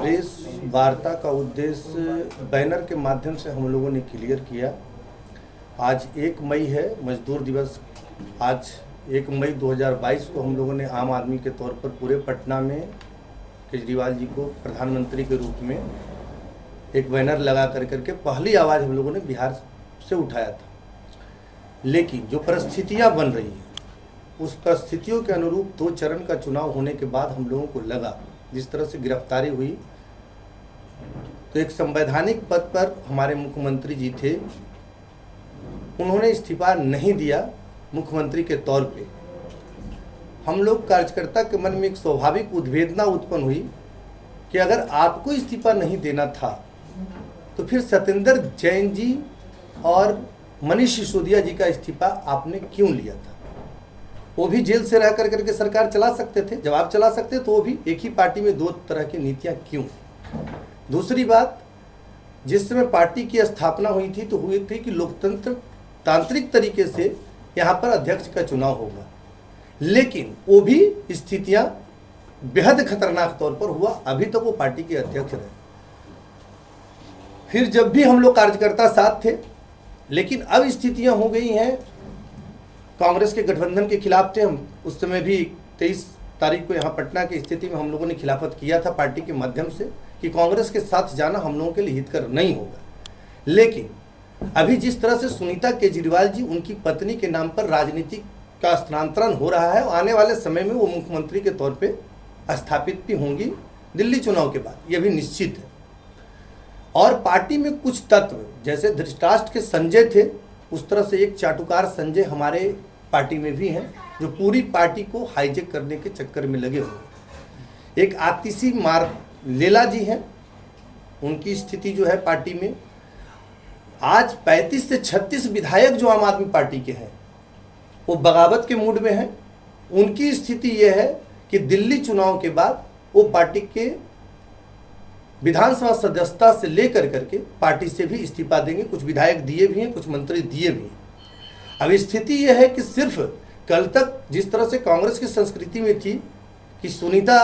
Press वार्ता का उद्देश्य बैनर के माध्यम से हम लोगों ने क्लियर किया। आज 1 मई है, मजदूर दिवस। आज 1 मई 2022 को हम लोगों ने आम आदमी के तौर पर पूरे पटना में केजरीवाल जी को प्रधानमंत्री के रूप में एक बैनर लगा करके पहली आवाज़ हम लोगों ने बिहार से उठाया था। लेकिन जो परिस्थितियां बन रही हैं, उस परिस्थितियों के अनुरूप 2 चरण का चुनाव होने के बाद हम लोगों को लगा, जिस तरह से गिरफ्तारी हुई, तो एक संवैधानिक पद पर हमारे मुख्यमंत्री जी थे, उन्होंने इस्तीफा नहीं दिया मुख्यमंत्री के तौर पे। हम लोग कार्यकर्ता के मन में एक स्वाभाविक उद्वेदना उत्पन्न हुई कि अगर आपको इस्तीफा नहीं देना था तो फिर सत्येंद्र जैन जी और मनीष सिसोदिया जी का इस्तीफा आपने क्यों लिया था? वो भी जेल से रह करके सरकार चला सकते थे। जब आप चला सकते तो वो भी एक ही पार्टी में 2 तरह की नीतियां क्यों? दूसरी बात, जिस समय पार्टी की स्थापना हुई थी तो हुई थी कि लोकतंत्र तांत्रिक तरीके से यहाँ पर अध्यक्ष का चुनाव होगा, लेकिन वो भी स्थितियां बेहद खतरनाक तौर पर हुआ। अभी तक तो वो पार्टी के अध्यक्ष रहे। फिर जब भी हम लोग कार्यकर्ता साथ थे, लेकिन अब स्थितियां हो गई हैं, कांग्रेस के गठबंधन के खिलाफ थे हम। उस समय भी 23 तारीख को यहाँ पटना की स्थिति में हम लोगों ने खिलाफत किया था पार्टी के माध्यम से कि कांग्रेस के साथ जाना हम लोगों के लिए हितकर नहीं होगा। लेकिन अभी जिस तरह से सुनीता केजरीवाल जी, उनकी पत्नी के नाम पर राजनीति का स्थानांतरण हो रहा है, आने वाले समय में वो मुख्यमंत्री के तौर पर स्थापित भी होंगी दिल्ली चुनाव के बाद, यह भी निश्चित है। और पार्टी में कुछ तत्व, जैसे धृतराष्ट्र के संजय थे, उस तरह से एक चाटुकार संजय हमारे पार्टी में भी हैं, जो पूरी पार्टी को हाईजेक करने के चक्कर में लगे हुए। एक आतिशी मार लेला जी हैं, उनकी स्थिति जो है पार्टी में, आज 35 से 36 विधायक जो आम आदमी पार्टी के हैं वो बगावत के मूड में हैं। उनकी स्थिति यह है कि दिल्ली चुनाव के बाद वो पार्टी के विधानसभा सदस्यता से लेकर करके पार्टी से भी इस्तीफा देंगे। कुछ विधायक दिए भी हैं, कुछ मंत्री दिए भी हैं। अब स्थिति यह है कि सिर्फ कल तक जिस तरह से कांग्रेस की संस्कृति में थी कि सुनीता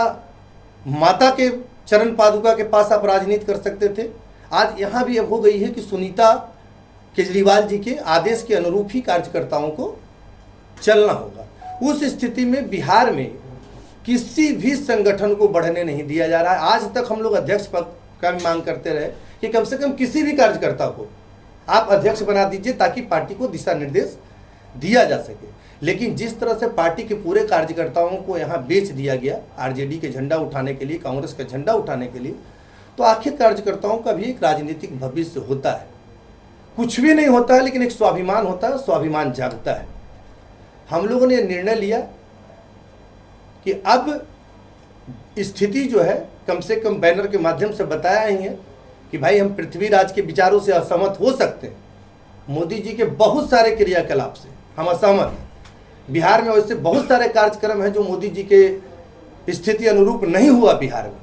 माता के चरण पादुका के पास आप राजनीति कर सकते थे, आज यहाँ भी अब हो गई है कि सुनीता केजरीवाल जी के आदेश के अनुरूप ही कार्यकर्ताओं को चलना होगा। उस स्थिति में बिहार में किसी भी संगठन को बढ़ने नहीं दिया जा रहा है। आज तक हम लोग अध्यक्ष पद का मांग करते रहे कि कम से कम किसी भी कार्यकर्ता को आप अध्यक्ष बना दीजिए ताकि पार्टी को दिशा निर्देश दिया जा सके। लेकिन जिस तरह से पार्टी के पूरे कार्यकर्ताओं को यहाँ बेच दिया गया आरजेडी के झंडा उठाने के लिए, कांग्रेस का झंडा उठाने के लिए, तो आखिर कार्यकर्ताओं का भी एक राजनीतिक भविष्य होता है। कुछ भी नहीं होता है, लेकिन एक स्वाभिमान होता है, स्वाभिमान जागता है। हम लोगों ने निर्णय लिया कि अब स्थिति जो है, कम से कम बैनर के माध्यम से बताया ही है कि भाई हम पृथ्वीराज के विचारों से असहमत हो सकते हैं, मोदी जी के बहुत सारे क्रियाकलाप से हम असहमत हैं। बिहार में वैसे बहुत सारे कार्यक्रम हैं जो मोदी जी के स्थिति अनुरूप नहीं हुआ बिहार में,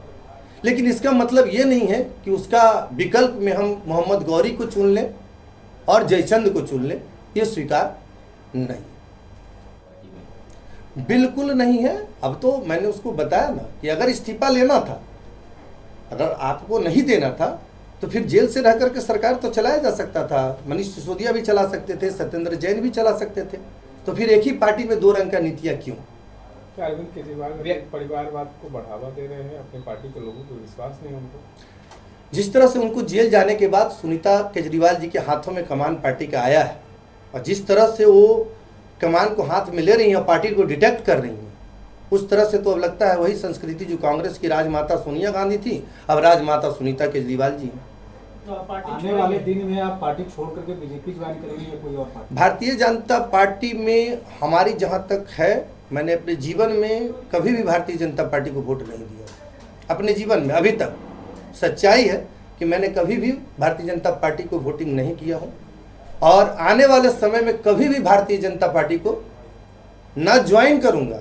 लेकिन इसका मतलब ये नहीं है कि उसका विकल्प में हम मोहम्मद गौरी को चुन लें और जयचंद को चुन लें, ये स्वीकार नहीं, बिल्कुल नहीं है। अब तो मैंने उसको बताया ना कि अगर इस्तीफा लेना था, अगर आपको नहीं देना था, तो फिर जेल से रह करके सरकार तो चलाया जा सकता था। मनीष सिसोदिया भी चला सकते थे, सत्येंद्र जैन भी चला सकते थे। तो फिर एक ही पार्टी में 2 रंग का नीतियाँ क्यों? अरविंद केजरीवाल परिवारवाद को बढ़ावा दे रहे हैं, अपनी पार्टी के लोगों को विश्वास नहीं उनको। जिस तरह से उनको जेल जाने के बाद सुनीता केजरीवाल जी के हाथों में कमान पार्टी का आया है, और जिस तरह से वो कमान को हाथ में ले रही हैं और पार्टी को डिटेक्ट कर रही हैं, उस तरह से तो अब लगता है वही संस्कृति जो कांग्रेस की राजमाता सोनिया गांधी थी, अब राजमाता सुनीता केजरीवाल जी हैं। तो आने वाले दिन में आप पार्टी छोड़ करके बीजेपी ज्वाइन करेंगे या कोई और पार्टी? भारतीय जनता पार्टी में हमारी जहां तक है, मैंने अपने जीवन में कभी भी भारतीय जनता पार्टी को वोट नहीं दिया। अपने जीवन में अभी तक सच्चाई है कि मैंने कभी भी भारतीय जनता पार्टी को वोटिंग नहीं किया हूँ, और आने वाले समय में कभी भी भारतीय जनता पार्टी को न ज्वाइन करूंगा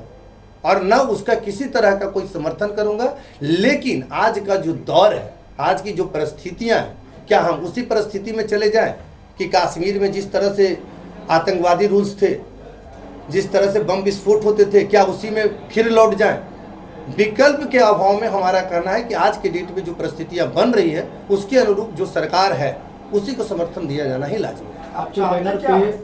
और न उसका किसी तरह का कोई समर्थन करूंगा। लेकिन आज का जो दौर है, आज की जो परिस्थितियां हैं, क्या हम उसी परिस्थिति में चले जाएं कि कश्मीर में जिस तरह से आतंकवादी रूल्स थे, जिस तरह से बम विस्फोट होते थे, क्या उसी में फिर लौट जाएं? विकल्प के अभाव में हमारा कहना है कि आज के डेट में जो परिस्थितियां बन रही है उसके अनुरूप जो सरकार है उसी को समर्थन दिया जाना ही लाजमी है।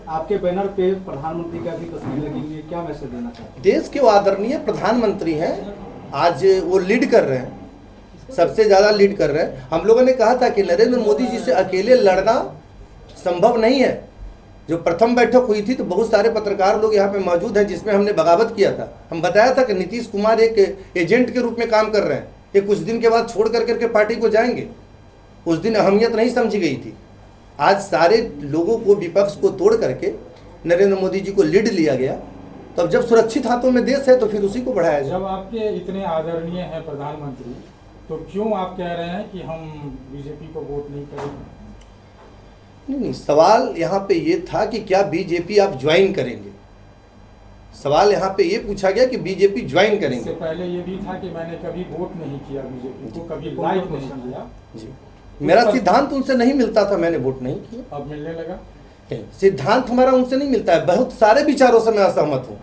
आपके बैनर पे प्रधानमंत्री का भी तस्वीर लगी हुई है, क्या मैसेज देना चाहते हैं? देश के वो आदरणीय प्रधानमंत्री हैं, आज वो लीड कर रहे हैं, सबसे ज़्यादा लीड कर रहे हैं। हम लोगों ने कहा था कि नरेंद्र मोदी जी से अकेले लड़ना संभव नहीं है। जो प्रथम बैठक हुई थी तो बहुत सारे पत्रकार लोग यहाँ पे मौजूद हैं जिसमें हमने बगावत किया था। हम बताया था कि नीतीश कुमार एक एजेंट के रूप में काम कर रहे हैं, ये कुछ दिन के बाद छोड़ करके पार्टी को जाएंगे। उस दिन अहमियत नहीं समझी गई थी। आज सारे लोगों को, विपक्ष को तोड़ करके नरेंद्र मोदी जी को लीड लिया गया। तो अब जब सुरक्षित हाथों में देश है तो फिर उसी को बढ़ाया जाए। जब आपके इतने आदरणीय हैं प्रधानमंत्री, तो क्यों आप कह रहे हैं कि हम बीजेपी को वोट नहीं करेंगे? नहीं, सवाल यहाँ पे ये था कि क्या बीजेपी आप ज्वाइन करेंगे। सवाल यहाँ पे ये पूछा गया कि बीजेपी ज्वाइन इससे करेंगे। पहले ये भी था कि मैंने कभी वोट नहीं किया बीजेपी को, कभी लाइक नहीं किया। जी, मेरा सिद्धांत उनसे नहीं मिलता था, मैंने वोट नहीं किया। अब मिलने लगा। सिद्धांत हमारा उनसे नहीं मिलता है। बहुत सारे विचारों से मैं असहमत हूँ।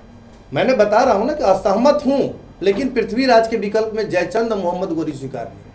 मैंने बता रहा हूँ ना कि असहमत हूँ, लेकिन पृथ्वीराज के विकल्प में जयचंद मोहम्मद गोरी स्वीकार नहीं।